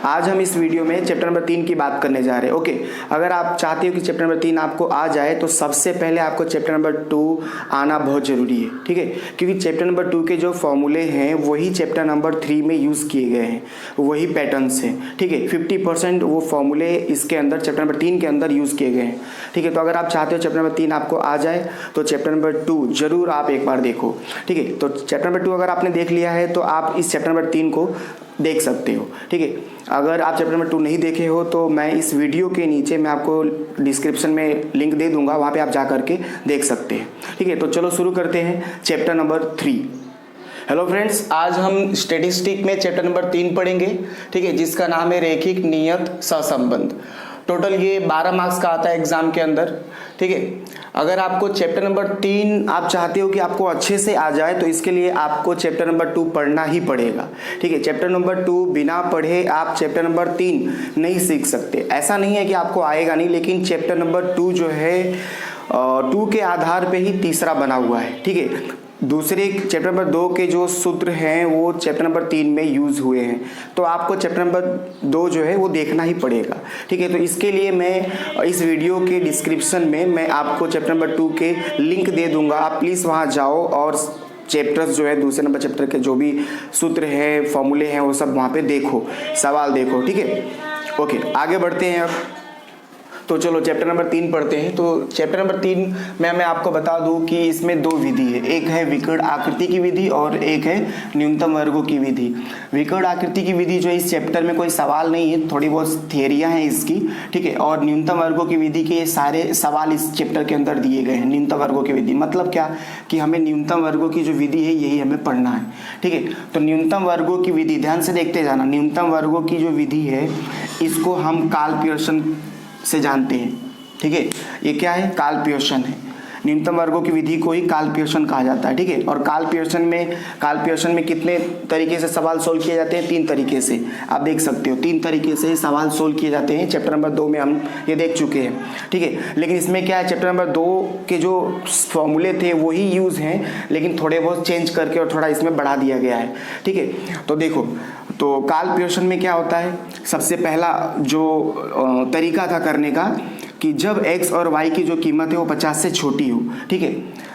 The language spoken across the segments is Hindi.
आज हम इस वीडियो में चैप्टर नंबर 3 की बात करने जा रहे हैं। ओके, अगर आप चाहते हो कि चैप्टर नंबर 3 आपको आ जाए तो सबसे पहले आपको चैप्टर नंबर 2 आना बहुत ज़रूरी है, ठीक है। क्योंकि चैप्टर नंबर 2 के जो फॉर्मूले हैं वही चैप्टर नंबर 3 में यूज़ किए गए हैं, वही पैटर्न्स हैं, ठीक है। 50% वो फॉर्मूले इसके अंदर चैप्टर नंबर 3 के अंदर यूज़ किए गए हैं, ठीक है। तो अगर आप चाहते हो चैप्टर नंबर 3 आपको आ जाए तो चैप्टर नंबर 2 जरूर आप एक बार देखो, ठीक है। तो चैप्टर नंबर 2 अगर आपने देख लिया है तो आप इस चैप्टर नंबर 3 को देख सकते हो, ठीक है। अगर आप चैप्टर नंबर 2 नहीं देखे हो तो मैं इस वीडियो के नीचे मैं आपको डिस्क्रिप्शन में लिंक दे दूंगा, वहाँ पे आप जा करके देख सकते हैं, ठीक है। तो चलो शुरू करते हैं चैप्टर नंबर 3। हेलो फ्रेंड्स, आज हम स्टैटिस्टिक में चैप्टर नंबर 3 पढ़ेंगे, ठीक है, जिसका नाम है रैखिक नियत सहसंबंध। टोटल ये 12 मार्क्स का आता है एग्जाम के अंदर, ठीक है। अगर आपको चैप्टर नंबर 3 आप चाहते हो कि आपको अच्छे से आ जाए तो इसके लिए आपको चैप्टर नंबर 2 पढ़ना ही पड़ेगा, ठीक है। चैप्टर नंबर 2 बिना पढ़े आप चैप्टर नंबर 3 नहीं सीख सकते। ऐसा नहीं है कि आपको आएगा नहीं, लेकिन चैप्टर नंबर 2 जो है 2 के आधार पे ही तीसरा बना हुआ है, ठीक है। दूसरे चैप्टर नंबर 2 के जो सूत्र हैं वो चैप्टर नंबर 3 में यूज़ हुए हैं, तो आपको चैप्टर नंबर 2 जो है वो देखना ही पड़ेगा, ठीक है। तो इसके लिए मैं इस वीडियो के डिस्क्रिप्शन में मैं आपको चैप्टर नंबर 2 के लिंक दे दूंगा, आप प्लीज़ वहाँ जाओ और चैप्टर्स जो है दूसरे नंबर चैप्टर के जो भी सूत्र है, फॉर्मूले हैं, वो सब वहाँ पे देखो, सवाल देखो, ठीक है। ओके, आगे बढ़ते हैं अब। तो चलो चैप्टर नंबर 3 पढ़ते हैं। तो चैप्टर नंबर 3 में मैं आपको बता दूं कि इसमें 2 विधि है, एक है विकर्ण आकृति की विधि और एक है न्यूनतम वर्गों की विधि। विकर्ण आकृति की विधि जो है इस चैप्टर में कोई सवाल नहीं है, थोड़ी बहुत थियरियां हैं इसकी, ठीक है। और न्यूनतम वर्गों की विधि के सारे सवाल इस चैप्टर के अंदर दिए गए हैं। न्यूनतम वर्गों की विधि मतलब क्या कि हमें न्यूनतम वर्गों की जो विधि है यही हमें पढ़ना है, ठीक है। तो न्यूनतम वर्गों की विधि ध्यान से देखते जाना। न्यूनतम वर्गों की जो विधि है इसको हम कार्ल पियर्सन से जानते हैं, ठीक है। ये क्या है? कार्ल पियर्सन है। न्यूनतम वर्गों की विधि को ही कार्ल पियर्सन कहा जाता है, ठीक है। और कार्ल पियर्सन में कितने तरीके से सवाल सोल्व किए जाते हैं? 3 तरीके से, आप देख सकते हो 3 तरीके से सवाल सोल्व किए जाते हैं। चैप्टर नंबर 2 में हम ये देख चुके हैं, ठीक है। लेकिन इसमें क्या है, चैप्टर नंबर 2 के जो फॉर्मूले थे वही यूज़ हैं, लेकिन थोड़े बहुत चेंज करके और थोड़ा इसमें बढ़ा दिया गया है, ठीक है। तो देखो, तो कार्ल पियर्सन में क्या होता है, सबसे पहला जो तरीका था करने का कि जब x और y की जो कीमत है वो 50 से छोटी हो, ठीक है।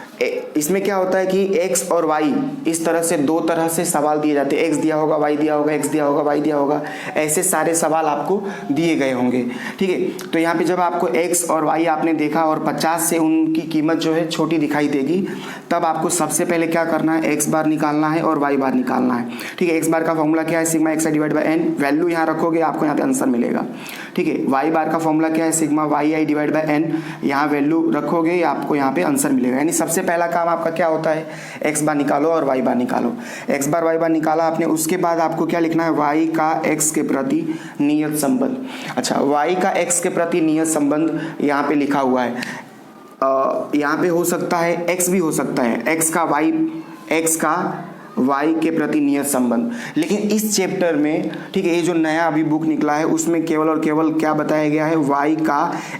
इसमें क्या होता है कि x और y इस तरह से 2 तरह से सवाल दिए जाते हैं, x दिया होगा, y दिया होगा, x दिया होगा, y दिया होगा, ऐसे सारे सवाल आपको दिए गए होंगे, ठीक है। तो यहाँ पे जब आपको x और y आपने देखा और 50 से उनकी कीमत जो है छोटी दिखाई देगी, तब आपको सबसे पहले क्या करना है, x बार निकालना है और y बार निकालना है, ठीक है। x बार का फॉर्मूला क्या है, sigma xi divide by n, value यहाँ रखोगे आपको यहाँ पे आंसर मिलेगा, ठीक है। y बार का फॉर्मूला क्या है, sigma yi divide by n, यहाँ वैल्यू रखोगे आपको यहाँ पे आंसर मिलेगा। यानी सबसे पहला काम आपका क्या होता है, x बार निकालो और y बार निकालो। x बार y बार निकाला आपने, उसके बाद आपको क्या लिखना है, y का x के प्रति नियत संबंध। अच्छा, y का x के प्रति नियत संबंध यहाँ पे लिखा हुआ है। यहाँ पे हो सकता है x भी हो सकता है, x का y के प्रति नियत संबंध। लेकिन इस चैप्टर में, ठीक है, ये जो नया अभी बुक निकला है उसमें केवल और केवल क्या बताया गया है, y का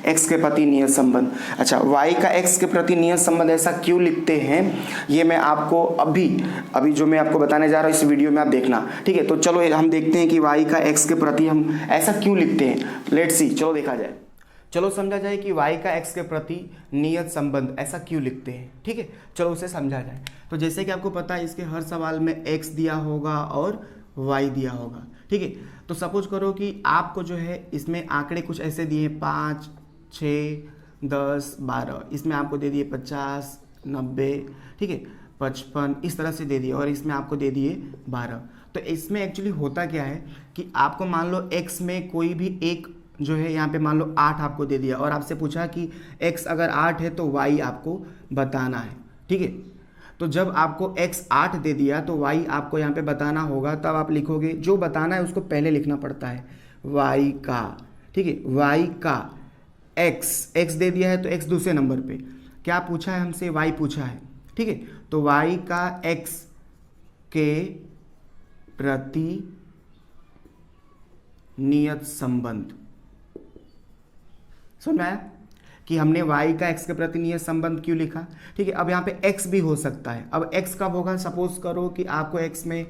x के प्रति नियत संबंध। अच्छा, y का x के प्रति नियत संबंध ऐसा क्यों लिखते हैं, ये मैं आपको अभी जो मैं आपको बताने जा रहा हूँ इस वीडियो में आप देखना, ठीक है। तो चलो हम देखते हैं कि y का x के प्रति हम ऐसा क्यों लिखते हैं। लेट्स सी, चलो देखा जाए, चलो समझा जाए कि y का x के प्रति नियत संबंध ऐसा क्यों लिखते हैं, ठीक है। चलो उसे समझा जाए। तो जैसे कि आपको पता है इसके हर सवाल में x दिया होगा और y दिया होगा, ठीक है। तो सपोज करो कि आपको जो है इसमें आंकड़े कुछ ऐसे दिए हैं, 5, 6, 10, 12, इसमें आपको दे दिए 50, 90, ठीक है, 55, इस तरह से दे दिए, और इसमें आपको दे दिए 12। तो इसमें एक्चुअली होता क्या है कि आपको मान लो x में कोई भी एक जो है यहाँ पे मान लो 8 आपको दे दिया और आपसे पूछा कि x अगर 8 है तो y आपको बताना है, ठीक है। तो जब आपको x 8 दे दिया तो y आपको यहाँ पे बताना होगा, तब आप लिखोगे, जो बताना है उसको पहले लिखना पड़ता है, y का, ठीक है, y का x दे दिया है तो x दूसरे नंबर पे, क्या पूछा है हमसे, y पूछा है, ठीक है। तो y का x के प्रति नियत संबंध, सुन रहा है कि हमने y का x के प्रति नियत संबंध क्यों लिखा, ठीक है। अब यहाँ पे x भी हो सकता है। अब x कब होगा, सपोज करो कि आपको x में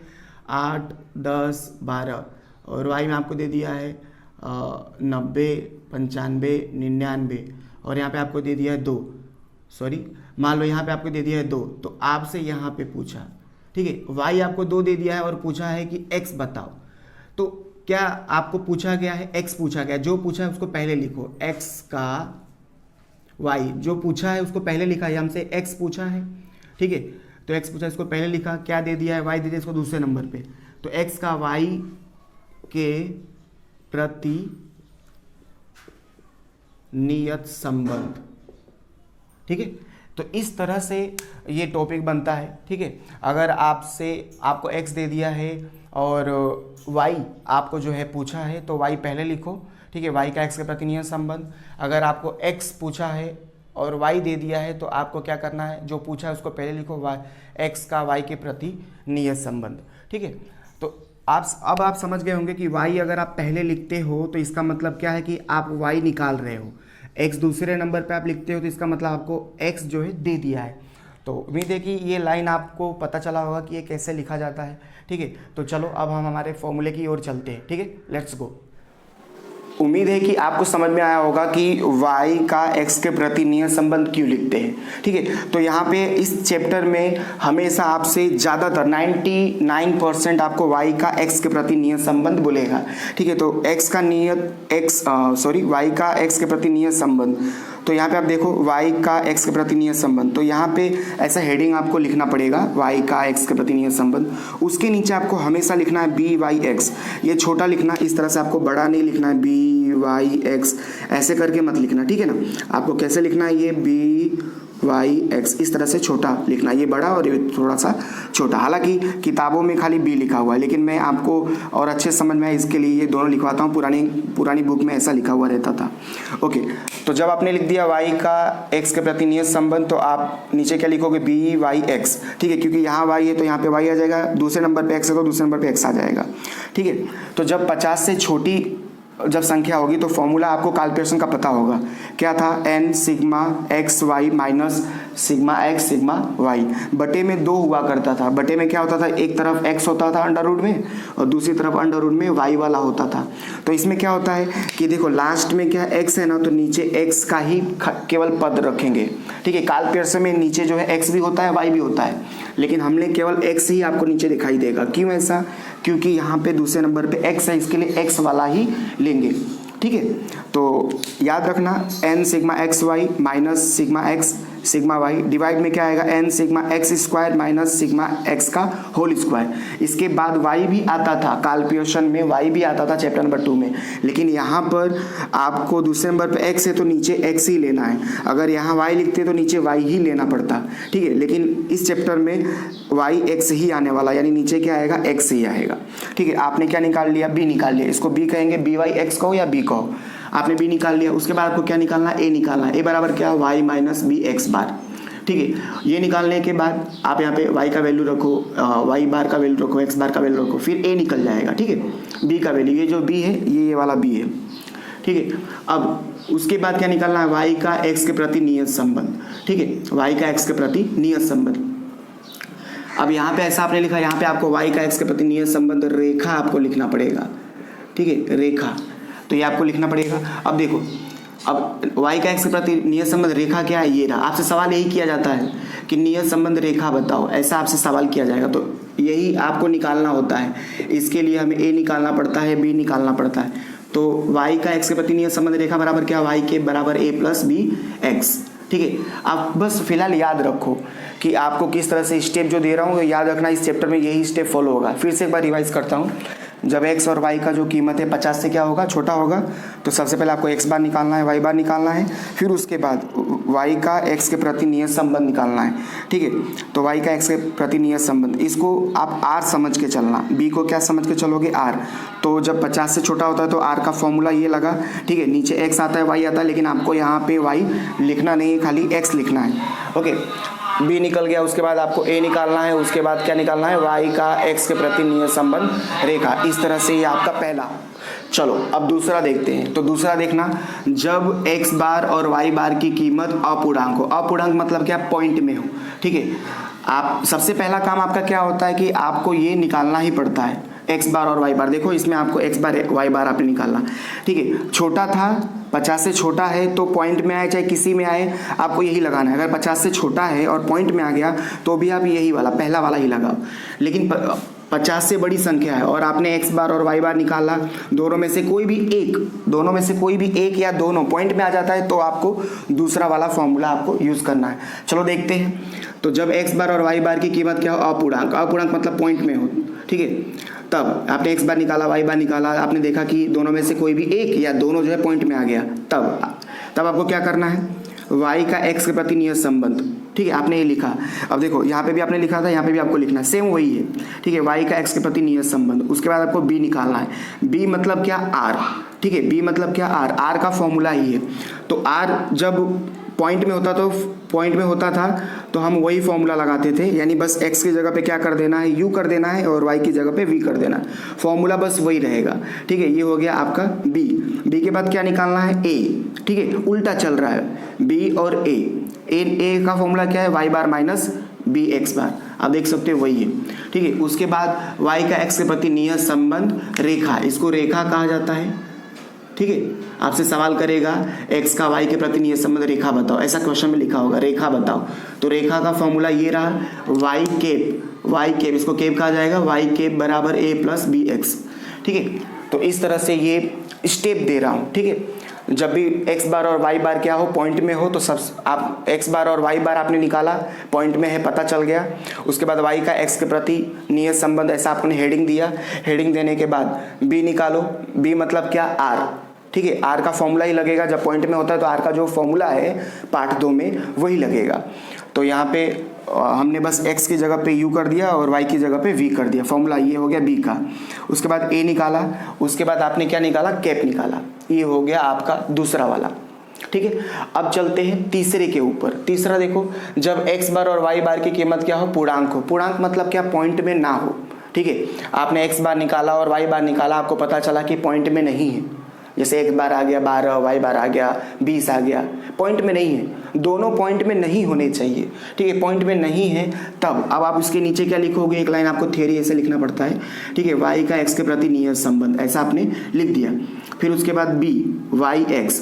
8, 10, 12 और वाई में आपको दे दिया है 90, 95, 99 और यहाँ पे आपको दे दिया है 2, सॉरी मान लो यहाँ पे आपको दे दिया है 2, तो आपसे यहाँ पे पूछा, ठीक है, वाई आपको 2 दे दिया है और पूछा है कि एक्स बताओ। तो क्या आपको पूछा गया है, एक्स पूछा गया, जो पूछा है उसको पहले लिखो, एक्स का वाई, जो पूछा है उसको पहले लिखा है, हमसे एक्स पूछा है, ठीक है, तो एक्स पूछा इसको पहले लिखा, क्या दे दिया है, वाई दे दिया इसको दूसरे नंबर पे, तो एक्स का वाई के प्रति नियत संबंध, ठीक है। तो इस तरह से ये टॉपिक बनता है, ठीक है। अगर आपको x दे दिया है और y आपको जो है पूछा है तो y पहले लिखो, ठीक है, y का x के प्रति नियत संबंध। अगर आपको x पूछा है और y दे दिया है तो आपको क्या करना है, जो पूछा है उसको पहले लिखो, x का y के प्रति नियत संबंध, ठीक है। तो अब आप समझ गए होंगे कि y अगर आप पहले लिखते हो तो इसका मतलब क्या है कि आप y निकाल रहे हो, x दूसरे नंबर पे आप लिखते हो तो इसका मतलब आपको x जो है दे दिया है। तो उम्मीद है कि ये लाइन आपको पता चला होगा कि ये कैसे लिखा जाता है, ठीक है। तो चलो अब हम हमारे फॉर्मूले की ओर चलते हैं, ठीक है, लेट्स गो। उम्मीद है कि आपको समझ में आया होगा कि y का x के प्रति नियत संबंध क्यों लिखते हैं, ठीक है। तो यहाँ पे इस चैप्टर में हमेशा आपसे ज़्यादातर 99% आपको y का x के प्रति नियत संबंध बोलेगा, ठीक है। तो y का x के प्रति नियत संबंध, तो यहाँ पे आप देखो y का x के प्रति नियत संबंध, तो यहाँ पे ऐसा हेडिंग आपको लिखना पड़ेगा y का x के प्रति नियत संबंध। उसके नीचे आपको हमेशा लिखना है by(x), ये छोटा लिखना, इस तरह से आपको बड़ा नहीं लिखना है, by(x) ऐसे करके मत लिखना, ठीक है ना। आपको कैसे लिखना है, ये by(x) इस तरह से छोटा लिखना, ये बड़ा और ये थोड़ा सा छोटा। हालांकि किताबों में खाली b लिखा हुआ है, लेकिन मैं आपको और अच्छे समझ में आए इसके लिए ये दोनों लिखवाता हूँ। पुरानी बुक में ऐसा लिखा हुआ रहता था। ओके, तो जब आपने लिख दिया y का x के प्रति नियत संबंध, तो आप नीचे क्या लिखोगे, by(x), ठीक है, क्योंकि यहाँ y है तो यहाँ पे y आ जाएगा, दूसरे नंबर पे x है तो दूसरे नंबर पे x आ जाएगा, ठीक है। तो जब 50 से छोटी जब संख्या होगी तो फॉर्मूला आपको कैलकुलेशन का पता होगा, क्या था, n sigma x y minus sigma x sigma y, बटे में 2 हुआ करता था। बटे में क्या होता था, एक तरफ x होता था अंडर रूट में और दूसरी तरफ अंडर रूट में y वाला होता था। तो इसमें क्या होता है कि देखो लास्ट में क्या x है ना, तो नीचे x का ही केवल पद रखेंगे, ठीक है। कैलकुलेशन में नीचे जो है x भी होता है y भी होता है, लेकिन हमने केवल x ही आपको नीचे दिखाई देगा। क्यों ऐसा, क्योंकि यहाँ पे दूसरे नंबर पे x है, इसके लिए x वाला ही लेंगे, ठीक है। तो याद रखना n sigma x y minus sigma x sigma y divide में क्या आएगा, n sigma x square minus sigma x का होल स्क्वायर। इसके बाद y भी आता था, कैलकुलेशन में y भी आता था चैप्टर नंबर 2 में, लेकिन यहाँ पर आपको दूसरे नंबर पे x है तो नीचे x ही लेना है। अगर यहाँ y लिखते तो नीचे y ही लेना पड़ता, ठीक है। लेकिन इस चैप्टर में y x ही आने वाला, यानी नीचे क्या आएगा, x ही आएगा, ठीक है। आपने क्या निकाल लिया, b निकाल लिया, इसको b कहेंगे, by(x) कहो या b कहो, आपने b निकाल लिया। उसके बाद आपको क्या निकालना है, a निकालना है। a बराबर क्या, y माइनस बी एक्स बार, ठीक है। ये निकालने के बाद आप यहाँ पे y का वैल्यू रखो, y बार का वैल्यू रखो, x बार का वैल्यू रखो, फिर a निकल जाएगा, ठीक है। b का वैल्यू, ये जो b है ये वाला b है, ठीक है। अब उसके बाद क्या निकालना है, y का x के प्रति नियत संबंध, ठीक है, y का x के प्रति नियत संबंध। अब यहाँ पे ऐसा आपने लिखा, यहाँ पे आपको y का x के प्रति नियत संबंध रेखा आपको लिखना पड़ेगा, ठीक है, रेखा, तो ये आपको लिखना पड़ेगा। अब देखो, अब y का x के प्रति नियत संबंध रेखा क्या है, ये रहा। आपसे सवाल यही किया जाता है कि नियत संबंध रेखा बताओ, ऐसा आपसे सवाल किया जाएगा, तो यही आपको निकालना होता है। इसके लिए हमें a निकालना पड़ता है, b निकालना पड़ता है। तो y का x के प्रति नियत संबंध रेखा बराबर क्या, y के बराबर a प्लस बी एक्स, ठीक है। आप बस फिलहाल याद रखो कि आपको किस तरह से स्टेप जो दे रहा हूँ याद रखना, इस चैप्टर में यही स्टेप फॉलो होगा। फिर से एक बार रिवाइज करता हूँ। जब x और y का जो कीमत है 50 से क्या होगा, छोटा होगा, तो सबसे पहले आपको x बार निकालना है, y बार निकालना है, फिर उसके बाद y का x के प्रति नियत संबंध निकालना है, ठीक है। तो y का x के प्रति नियत संबंध, इसको आप r समझ के चलना, b को क्या समझ के चलोगे, r। तो जब 50 से छोटा होता है तो r का फॉर्मूला ये लगा, ठीक है। नीचे x आता है, y आता है, लेकिन आपको यहाँ पे y लिखना नहीं है, खाली x लिखना है, ओके। b निकल गया, उसके बाद आपको a निकालना है, उसके बाद क्या निकालना है, y का x के प्रति नियत संबंध रेखा। इस तरह से ये आपका पहला। चलो अब दूसरा देखते हैं। तो दूसरा देखना, जब x बार और y बार की कीमत अपूर्णांक हो, अपूर्णांक मतलब क्या, पॉइंट में हो, ठीक है। आप सबसे पहला काम आपका क्या होता है कि आपको ये निकालना ही पड़ता है, एक्स बार और वाई बार, देखो इसमें आपको एक्स बार वाई बार आपने निकालना, ठीक है। छोटा था 50 से छोटा है तो पॉइंट में आए चाहे किसी में आए आपको यही लगाना है। अगर 50 से छोटा है और पॉइंट में आ गया तो भी आप यही वाला पहला वाला ही लगाओ। लेकिन 50 से बड़ी संख्या है और आपने एक्स बार और वाई बार निकाला, दोनों में से कोई भी एक या दोनों पॉइंट में आ जाता है तो आपको दूसरा वाला फॉर्मूला आपको यूज़ करना है। चलो देखते हैं। तो जब एक्स बार और वाई बार की कीमत क्या हो, अपूर्णांक, अपूर्णांक मतलब पॉइंट में हो, ठीक है। तब आपने एक्स बार निकाला, वाई बार निकाला, आपने देखा कि दोनों में से कोई भी एक या दोनों जो है पॉइंट में आ गया, तब आपको क्या करना है, y का x के प्रति नियत संबंध, ठीक है। आपने ये लिखा, अब देखो यहाँ पे भी आपने लिखा था, यहाँ पे भी आपको लिखना है, सेम वही है, ठीक है। y का x के प्रति नियत संबंध, उसके बाद आपको b निकालना है। b मतलब क्या, r, ठीक है। b मतलब क्या, r का फॉर्मूला ही है। तो r जब पॉइंट में होता था तो हम वही फॉर्मूला लगाते थे, यानी बस x की जगह पे क्या कर देना है, u कर देना है, और y की जगह पे v कर देना है। फॉर्मूला बस वही रहेगा, ठीक है। ये हो गया आपका b के बाद क्या निकालना है, a, ठीक है। उल्टा चल रहा है b और a का फॉर्मूला क्या है, y bar minus b x बार, आप देख सकते हो वही है, ठीक है। उसके बाद y का x के प्रति नियत संबंध रेखा, इसको रेखा कहा जाता है, ठीक है। आपसे सवाल करेगा x का y के प्रति नियत संबंध रेखा बताओ, ऐसा क्वेश्चन में लिखा होगा रेखा बताओ, तो रेखा का फॉर्मूला ये रहा, y कैप, इसको कैप कहा जाएगा, y कैप बराबर a प्लस बी एक्स, ठीक है। तो इस तरह से ये स्टेप दे रहा हूँ, ठीक है। जब भी x बार और y बार क्या हो, पॉइंट में हो, तो सब आप x बार और y बार आपने निकाला, पॉइंट में है, पता चल गया। उसके बाद y का x के प्रति नियत संबंध, ऐसा आपने हेडिंग दिया, हेडिंग देने के बाद b निकालो, b मतलब क्या, r, ठीक है। r का फॉर्मूला ही लगेगा, जब पॉइंट में होता है तो r का जो फॉर्मूला है पार्ट 2 में वही लगेगा। तो यहाँ पे हमने बस x की जगह पे u कर दिया और y की जगह पे v कर दिया, फॉर्मूला ये हो गया b का। उसके बाद a निकाला, उसके बाद आपने क्या निकाला, कैप निकाला, ये हो गया आपका दूसरा वाला, ठीक है। अब चलते हैं तीसरे के ऊपर। तीसरा देखो, जब x बार और y बार की कीमत क्या हो, पूर्णांक हो। पूर्णांक मतलब क्या, पॉइंट में ना हो, ठीक है। आपने x बार निकाला और y बार निकाला, आपको पता चला कि पॉइंट में नहीं है, जैसे x बार आ गया 12, y बार आ गया 20 आ गया, पॉइंट में नहीं है, दोनों पॉइंट में नहीं होने चाहिए, ठीक है। पॉइंट में नहीं है तब अब आप उसके नीचे क्या लिखोगे, एक लाइन आपको थ्योरी ऐसे लिखना पड़ता है, ठीक है। y का x के प्रति नियत संबंध, ऐसा आपने लिख दिया। फिर उसके बाद b, y x,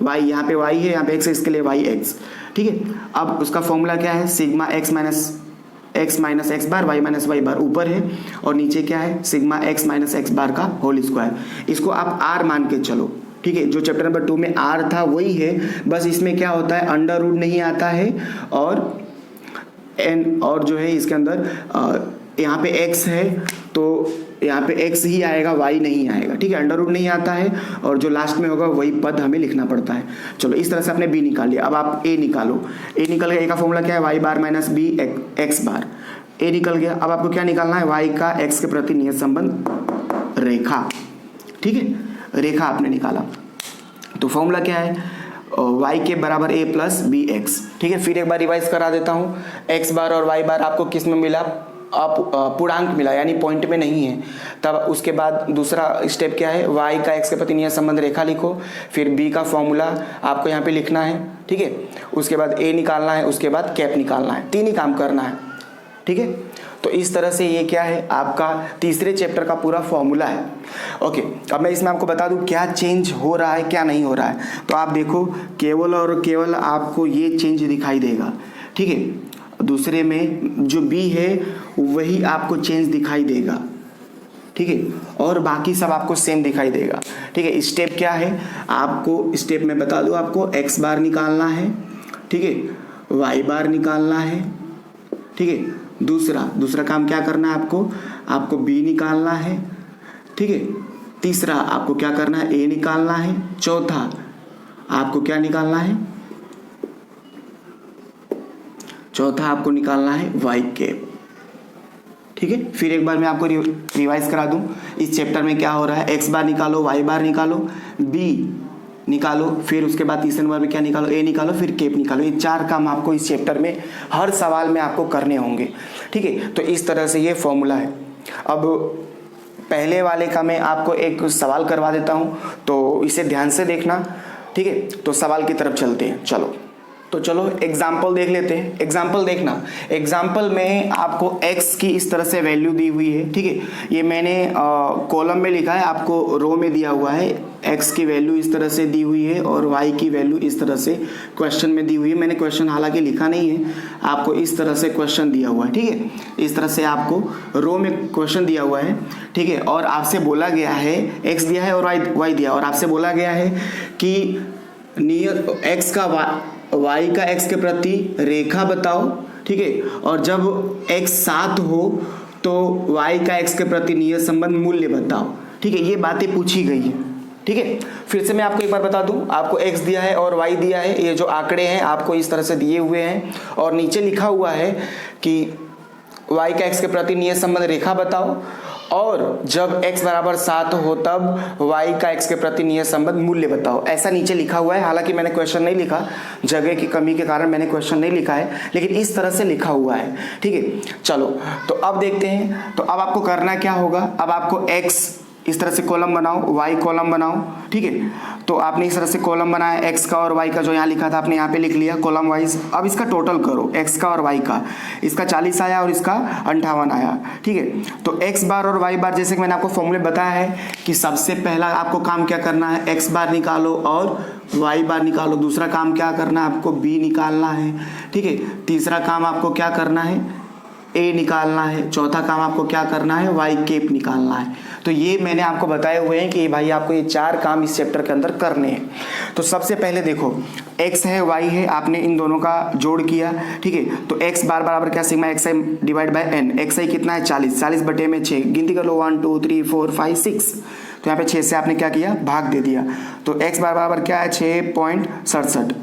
y यहाँ पे y है, यहाँ पे x है, इसके लिए y x, ठीक है। अब उसका फॉर्मूला क्या है, सिग्मा x माइनस एक्स बार, वाई माइनस वाई बार ऊपर है, और नीचे क्या है, सिग्मा x माइनस एक्स बार का होल स्क्वायर। इसको आप r मान के चलो, ठीक है। जो चैप्टर नंबर 2 में r था वही है, बस इसमें क्या होता है, अंडर रूट नहीं आता है, और जो है इसके अंदर यहाँ पे x है तो यहाँ पे x ही आएगा, y नहीं आएगा, ठीक है। अंडर रूट नहीं आता है और जो लास्ट में होगा वही पद हमें लिखना पड़ता है। चलो इस तरह से आपने b निकाल लिया। अब आप a निकालो, a निकल गया, a का फॉर्मूला क्या है, y bar minus b x bar, a निकल गया। अब आपको क्या निकालना है, y का x के प्रति नियत संबंध रेखा, ठीक है। रेखा आपने निकाला तो फॉर्मूला क्या है, y के बराबर a प्लस बी एक्स, ठीक है। फिर एक बार रिवाइज करा देता हूँ, x बार और y बार आपको किस में मिला, पूर्णांक मिला, यानी पॉइंट में नहीं है। तब उसके बाद दूसरा स्टेप क्या है, y का x के प्रति नियत संबंध रेखा लिखो, फिर b का फॉर्मूला आपको यहाँ पे लिखना है, ठीक है। उसके बाद a निकालना है, उसके बाद कैप निकालना है, 3 ही काम करना है, ठीक है। तो इस तरह से ये क्या है, आपका तीसरे चैप्टर का पूरा फॉर्मूला है। ओके, अब मैं इसमें आपको बता दूं क्या चेंज हो रहा है क्या नहीं हो रहा है। तो आप देखो, केवल और केवल आपको ये चेंज दिखाई देगा, ठीक है। दूसरे में जो b है वही आपको चेंज दिखाई देगा, ठीक है, और बाकी सब आपको सेम दिखाई देगा, ठीक है। स्टेप क्या है, आपको स्टेप में बता दूं, आपको x बार निकालना है, ठीक है, y बार निकालना है, ठीक है। दूसरा काम क्या करना है, आपको b निकालना है, ठीक है। तीसरा आपको क्या करना है, a निकालना है। चौथा आपको क्या निकालना है, चौथा आपको निकालना है y कैप, ठीक है। फिर एक बार मैं आपको रिवाइज करा दूं, इस चैप्टर में क्या हो रहा है, x बार निकालो, y बार निकालो, b निकालो, फिर उसके बाद तीसरे नंबर में क्या निकालो, a निकालो, फिर कैप निकालो। ये 4 काम आपको इस चैप्टर में हर सवाल में आपको करने होंगे, ठीक है। तो इस तरह से ये फॉर्मूला है। अब पहले वाले का मैं आपको एक सवाल करवा देता हूँ, तो इसे ध्यान से देखना, ठीक है। तो सवाल की तरफ चलते हैं, चलो। तो चलो एग्जाम्पल देख लेते हैं। एग्जाम्पल देखना, एग्जाम्पल में आपको x की इस तरह से वैल्यू दी हुई है, ठीक है। ये मैंने कॉलम में लिखा है, आपको रो में दिया हुआ है। x की वैल्यू इस तरह से दी हुई है और y की वैल्यू इस तरह से क्वेश्चन में दी हुई है। मैंने क्वेश्चन हालांकि लिखा नहीं है, आपको इस तरह से क्वेश्चन दिया हुआ है, ठीक है। इस तरह से आपको रो में क्वेश्चन दिया हुआ है, ठीक है। और आपसे बोला गया है, x दिया है और y दिया, और आपसे बोला गया है कि नियर x का y का x के प्रति रेखा बताओ, ठीक है। और जब x 7 हो तो y का x के प्रति नियत संबंध मूल्य बताओ, ठीक है। ये बातें पूछी गई है, ठीक है। फिर से मैं आपको एक बार बता दूं, आपको x दिया है और y दिया है। ये जो आंकड़े हैं आपको इस तरह से दिए हुए हैं और नीचे लिखा हुआ है कि y का x के प्रति नियत संबंध रेखा बताओ, और जब x बराबर 7 हो तब y का x के प्रति नियत संबंध मूल्य बताओ। ऐसा नीचे लिखा हुआ है, हालांकि मैंने क्वेश्चन नहीं लिखा, जगह की कमी के कारण मैंने क्वेश्चन नहीं लिखा है, लेकिन इस तरह से लिखा हुआ है, ठीक है। चलो तो अब देखते हैं। तो अब आपको करना क्या होगा, अब आपको x इस तरह से कॉलम बनाओ, y कॉलम बनाओ, ठीक है। तो आपने इस तरह से कॉलम बनाया, x का और y का जो यहाँ लिखा था आपने यहाँ पे लिख लिया कॉलम वाइज। अब इसका टोटल करो, x का और y का, इसका 40 आया और इसका 58 आया, ठीक है। तो x बार और y बार, जैसे कि मैंने आपको फॉर्मूले बताया है कि सबसे पहला आपको काम क्या करना है, x बार निकालो और y बार निकालो। दूसरा काम क्या करना है, आपको b निकालना है, ठीक है। तीसरा काम आपको क्या करना है, a निकालना है। चौथा काम आपको क्या करना है, y कैप निकालना है। तो ये मैंने आपको बताए हुए हैं कि भाई आपको ये 4 काम इस चैप्टर के अंदर करने हैं। तो सबसे पहले देखो, x है y है, आपने इन दोनों का जोड़ किया, ठीक है। तो x बार बराबर क्या, sigma xi divide by n। xi कितना है 40, 40 बटे में 6, गिनती कर लो 1 2 3 4 5 6। तो यहाँ पे 6 से आपने क्या किया, भाग दे दिया। तो x बार बराबर क्या है 6.67।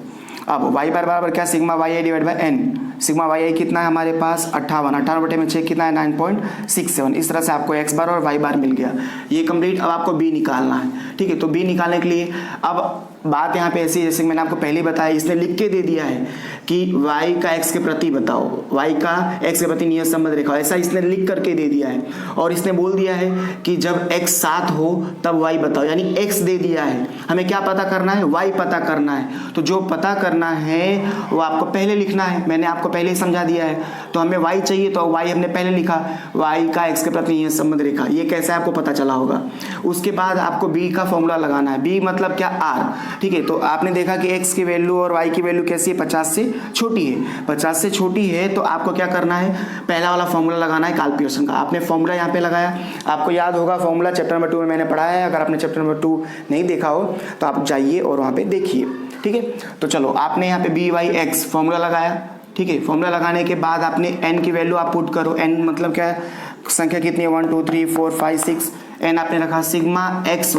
अब y बार बराबर क्या, sigma yi divide by n। Sigma yi कितना है हमारे पास 58, 58 बटे में 6 कितना है 9.67। इस तरह से आपको x बार और y बार मिल गया, ये कंप्लीट। अब आपको b निकालना है, ठीक है। तो b निकालने के लिए अब बात यहाँ पे ऐसी, जैसे मैंने आपको पहले बताया, इसने लिख के दे दिया है कि y का x के प्रति बताओ, y का x के प्रति नियत संबंध रेखा, ऐसा इसने लिख करके दे दिया है। और इसने बोल दिया है कि जब x 7 हो तब y बताओ, यानी x दे दिया है, हमें क्या पता करना है, y पता करना है। तो जो पता करना है वो आपको पहले लिखना है, मैंने आपको पहले ही समझा दिया है। तो हमें y चाहिए तो y हमने पहले लिखा, y का x के प्रति नियत संबंध रेखा, ये कैसे आपको पता चला होगा। उसके बाद आपको b का फॉर्मूला लगाना है, b मतलब क्या, r, ठीक है। तो आपने देखा कि x की वैल्यू और y की वैल्यू कैसी है, 50 से छोटी है। 50 से छोटी है तो आपको क्या करना है, पहला वाला फॉर्मूला लगाना है कार्ल पियर्सन का। आपने फॉर्मूला यहाँ पे लगाया, आपको याद होगा फॉर्मूला चैप्टर नंबर 2 में मैंने पढ़ाया है। अगर आपने चैप्टर नंबर 2 नहीं देखा हो तो आप जाइए और वहाँ पे देखिए, ठीक है। तो चलो आपने यहाँ पे बी वाई एक्स फॉर्मूला लगाया, ठीक है। फॉर्मूला लगाने के बाद आपने n की वैल्यू आप पुट करो। n मतलब क्या है, संख्या कितनी है 1 2 3 4 5 6। n आपने रखा सिग्मा एक्स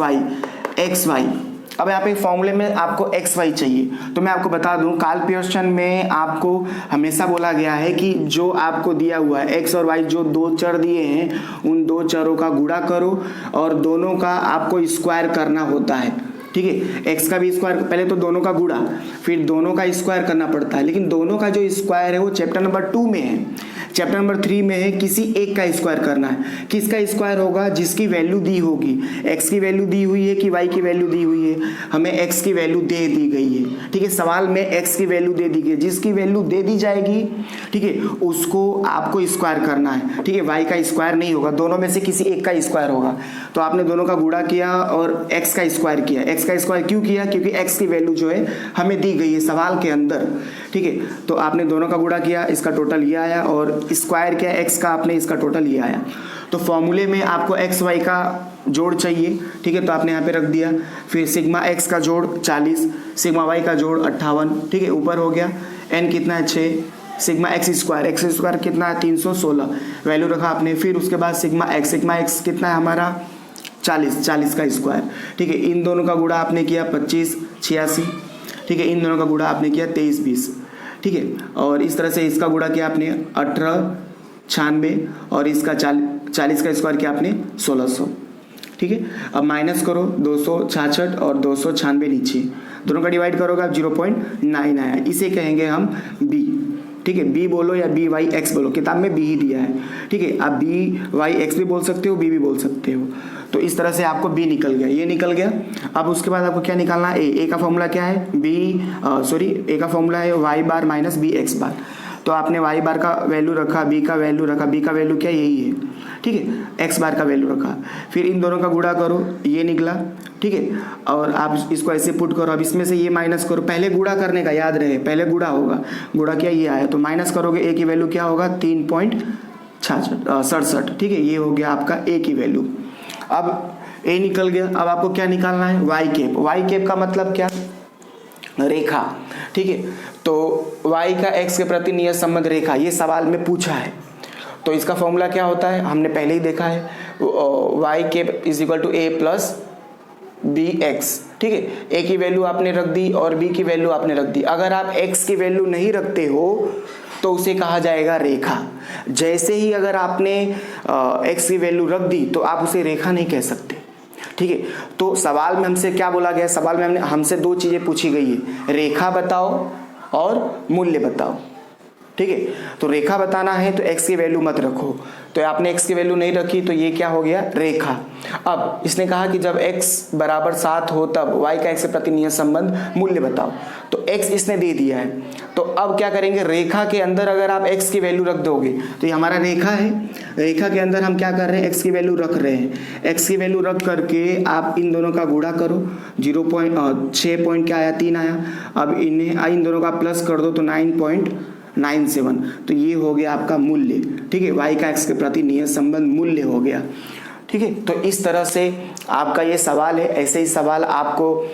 वाई। अब यहाँ पे फॉर्मूले में आपको एक्स वाई चाहिए। तो मैं आपको बता दूं, कार्ल पियर्सन में आपको हमेशा बोला गया है कि जो आपको दिया हुआ है एक्स और वाई, जो 2 चर दिए हैं उन 2 चरों का गुणा करो और दोनों का आपको स्क्वायर करना होता है, ठीक है। एक्स का भी स्क्वायर, पहले तो दोनों का गुणा फिर दोनों का स्क्वायर करना पड़ता है, लेकिन दोनों का जो स्क्वायर है वो चैप्टर नंबर 2 में है। चैप्टर नंबर 3 में है किसी एक का स्क्वायर करना है। किसका स्क्वायर होगा, जिसकी वैल्यू दी होगी। एक्स की वैल्यू दी हुई है कि वाई की वैल्यू दी हुई है, हमें एक्स की वैल्यू दे दी गई है, ठीक है। सवाल में एक्स की वैल्यू दे दी गई है, जिसकी वैल्यू दे दी जाएगी, ठीक है, उसको आपको स्क्वायर करना है, ठीक है। वाई का स्क्वायर नहीं होगा, दोनों में से किसी एक का स्क्वायर होगा। तो आपने दोनों का गुणा किया और एक्स का स्क्वायर किया। एक्स का स्क्वायर क्यों किया, क्योंकि एक्स की वैल्यू जो है हमें दी गई है सवाल के अंदर, ठीक है। तो आपने दोनों का गुणा किया, इसका टोटल ये आया, और स्क्वायर क्या है एक्स का, आपने इसका टोटल ये आया। तो फॉर्मूले में आपको एक्स वाई का जोड़ चाहिए, ठीक है। तो आपने यहाँ पे रख दिया, फिर सिग्मा एक्स का जोड़ 40, सिग्मा वाई का जोड़ 58, ठीक है, ऊपर हो गया। एन कितना है 6, सिग्मा एक्स स्क्वायर कितना है 316, वैल्यू रखा आपने। फिर उसके बाद सिग्मा एक्स कितना है हमारा 40 का स्क्वायर, ठीक है। इन दोनों का गुणा आपने किया 25 86, ठीक है। इन दोनों का गुणा आपने किया 23 20, ठीक है। और इस तरह से इसका गुणा किया आपने 18 96 और इसका 40 का स्क्वायर किया आपने 1600, ठीक है। अब माइनस करो 266 और 296 नीचे, दोनों का डिवाइड करोगे आप 0.9 आया, इसे कहेंगे हम b, ठीक है। b बोलो या बी वाई एक्स बोलो, किताब में b ही दिया है, ठीक है। आप बी वाई एक्स भी बोल सकते हो, b भी बोल सकते हो। तो इस तरह से आपको बी निकल गया, ये निकल गया। अब उसके बाद आपको क्या निकालना है, ए का फॉर्मूला क्या है, ए का फॉर्मूला है वाई बार माइनस बी एक्स बार। तो आपने वाई बार का वैल्यू रखा, बी का वैल्यू रखा, बी का वैल्यू क्या यही है, ठीक है, एक्स बार का वैल्यू रखा, फिर इन दोनों का गुणा करो, ये निकला, ठीक है, और आप इसको ऐसे पुट करो। अब इसमें से ये माइनस करो, पहले गुणा करने का याद रहे, पहले गुणा होगा, गुणा क्या ये आया, तो माइनस करोगे, ए की वैल्यू क्या होगा 3.67, ठीक है, ये हो गया आपका ए की वैल्यू। अब ए निकल गया। अब आपको क्या निकालना है, वाई कैप। वाई कैप का मतलब क्या, रेखा, ठीक है। तो y का x के प्रति नियत संबंध रेखा, ये सवाल में पूछा है। तो इसका फॉर्मूला क्या होता है, हमने पहले ही देखा है, y cap is equal to a plus b x, ठीक है। a की वैल्यू आपने रख दी और b की वैल्यू आपने रख दी। अगर आप x की वैल्यू नहीं रखते हो तो उसे कहा जाएगा रेखा। जैसे ही अगर आपने x की वैल्यू रख दी तो आप उसे रेखा नहीं कह सकते, ठीक है। तो सवाल में हमसे क्या बोला गया, सवाल में हमसे दो चीजें पूछी गई है, रेखा बताओ और मूल्य बताओ, ठीक है। तो रेखा बताना है तो x की वैल्यू मत रखो, तो आपने x की वैल्यू नहीं रखी तो ये क्या हो गया, रेखा। अब इसने कहा कि जब x बराबर 7 हो तब y का x के प्रति नियत संबंध मूल्य बताओ, तो x इसने दे दिया है। तो अब क्या करेंगे, रेखा के अंदर अगर आप x की वैल्यू रख दोगे तो ये हमारा रेखा है, रेखा के अंदर हम क्या कर रहे हैं, x की वैल्यू रख रहे हैं। x की वैल्यू रख करके आप इन दोनों का गुणा करो, 6 पॉइंट क्या आया 3 आया। अब इन्हें इन दोनों का प्लस कर दो तो 9.97, तो ये हो गया आपका मूल्य, ठीक है, y का x के प्रति नियत संबंध मूल्य हो गया, ठीक है। तो इस तरह से आपका ये सवाल है, ऐसे ही सवाल आपको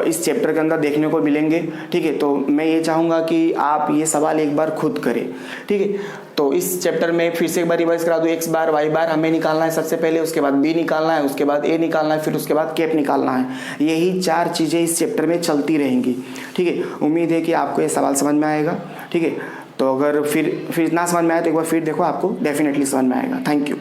इस चैप्टर के अंदर देखने को मिलेंगे, ठीक है। तो मैं ये चाहूँगा कि आप ये सवाल एक बार खुद करें, ठीक है। तो इस चैप्टर में फिर से एक बार रिवाइज करा दूँ, एक्स बार वाई बार हमें निकालना है सबसे पहले, उसके बाद बी निकालना है, उसके बाद ए निकालना है, फिर उसके बाद कैप निकालना है। यही 4 चीज़ें इस चैप्टर में चलती रहेंगी, ठीक है। उम्मीद है कि आपको ये सवाल समझ में आएगा, ठीक है। तो अगर फिर ना समझ में आए तो एक बार फिर देखो, आपको डेफिनेटली समझ में आएगा। Thank you.